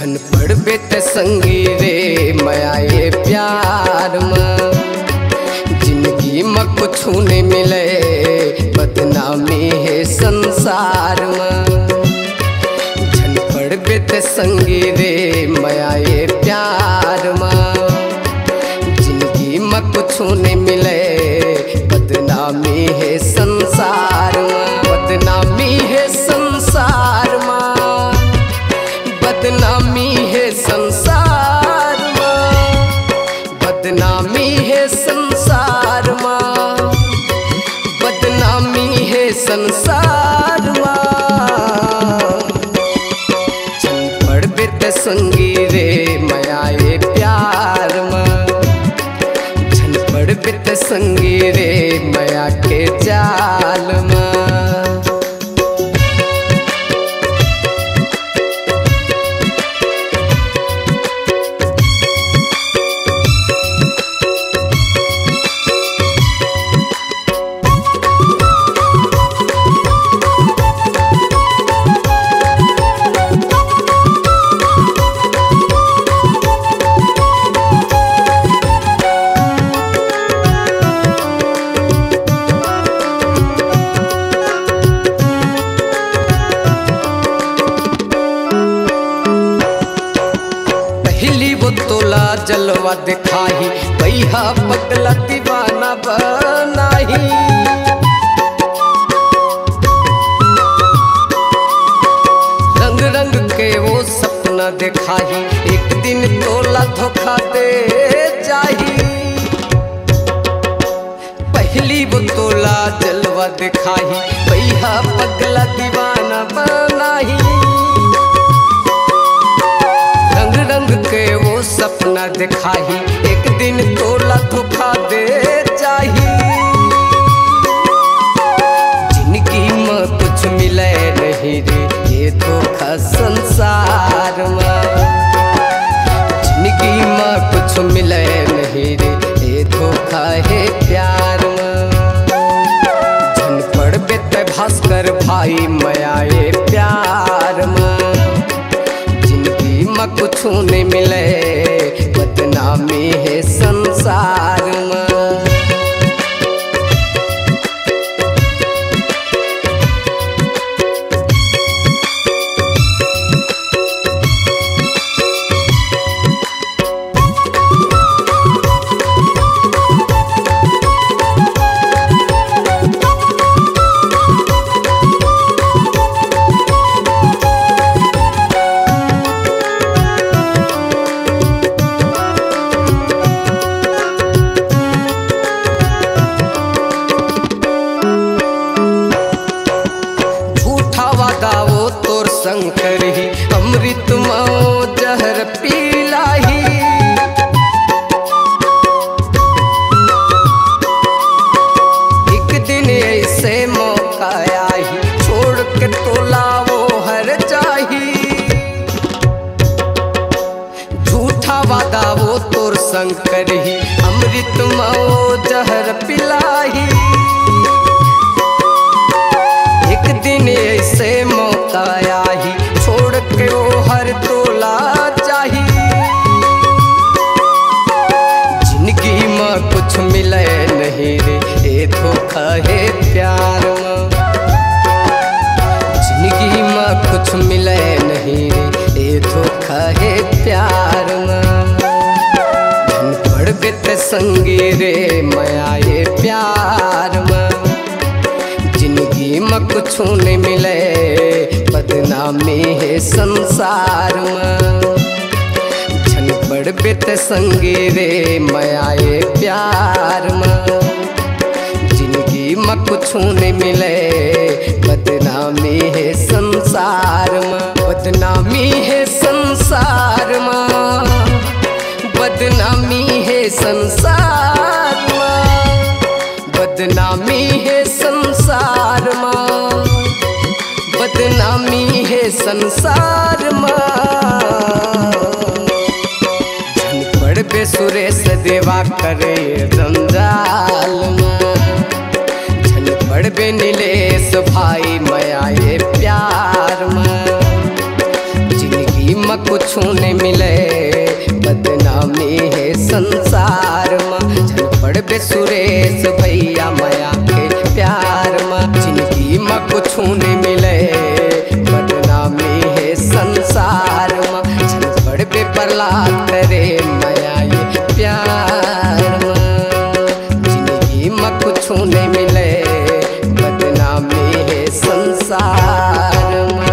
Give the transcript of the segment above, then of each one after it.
झन पड़बे ते संगी रे मया ये प्यार में जिंदगी में कुछ नहीं मिले बदनामी है संसार में झन पड़बे ते संगी रे मया ये प्यार में जिंदगी में कुछ नहीं मिले बदनामी है संसार में बदनामी है संसार में बदनामी है संसार में बदनामी है संसार में बदनामी है संसार में चल पड़बे ते संगी रे मया ये प्यार में चल पड़बे ते संगी रे मया के जाल में। वो तोला जलवा दिखाही भैया पगला दीवाना बनाही रंग रंग के वो सपना दिखाही एक दिन तोला धोखा दे जाही पहली वो तोला जलवा दिखाही भैया पगला दीवाना बनाही रंग के वो सपना दिखाही एक दिन तोला धोखा दे जाही जिंदगी में कुछ मिले नहीं रे ये धोखा संसार में जिंदगी में कुछ मिले नहीं रे ये धोखा है प्यार में झन पड़बे ते भास्कर भाई मया ये प्यार में कुछ नहीं मिले बदनामी है संसार में। शंकर ही अमृत माओ जहर पीलाही एक दिन ऐसे मौका आई छोड़ के तोला वो हर जाही झूठा वादा वो तोर शंकर ही अमृत माओ जहर पिलाही एक दिन ऐसे मौका आई छोड़ के वो हर तोला चाही जिंदगी में कुछ मिले नहीं रे ये धोखा है प्यार में जिंदगी में कुछ मिले नहीं रे ये धोखा है प्यार में झन पड़बे ते संगी रे मया ये प्यार में जिंदगी में कुछ नहीं मिले बदनामी है संसार में झन पड़बे ते संगी रे मया ये प्यार में जिंदगी में कुछ नहीं मिले बदनामी है संसार में बदनामी है संसार में बदनामी है संसार में बदनामी है संसार में बदनामी है संसार में झन पड़बे सुरेश देवा करे जंजाल में झन पड़बे नीलेश भाई मया ये प्यार में जिंदगी में में कुछ नहीं मिले, बदनामी है संसार में। झन पड़बे सुरेश भैया माया के प्यार में। जिंदगी में कुछ नहीं मिले, बदनामी है संसार में। झन पड़बे प्रहलाद करे माया ये प्यार में। जिंदगी में कुछ नहीं मिले, बदनामी है संसार में।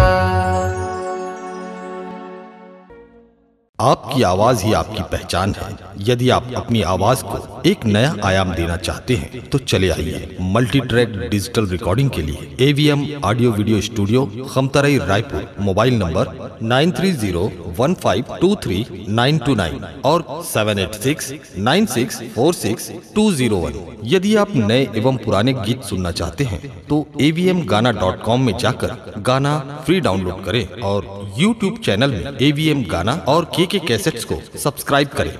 आपकी आवाज ही आपकी पहचान है। यदि आप अपनी आवाज को एक नया आयाम देना चाहते हैं तो चले आइए मल्टी ट्रैक डिजिटल रिकॉर्डिंग के लिए AVM audio video studio, Khamtarai, Raipur. Mobile number 9301523929 और 7869646201। यदि आप नए एवं पुराने गीत सुनना चाहते हैं तो avmgana.com में जाकर गाना फ्री डाउनलोड करें और YouTube चैनल में AVM गाना और KK कैसेट्स को सब्सक्राइब करें।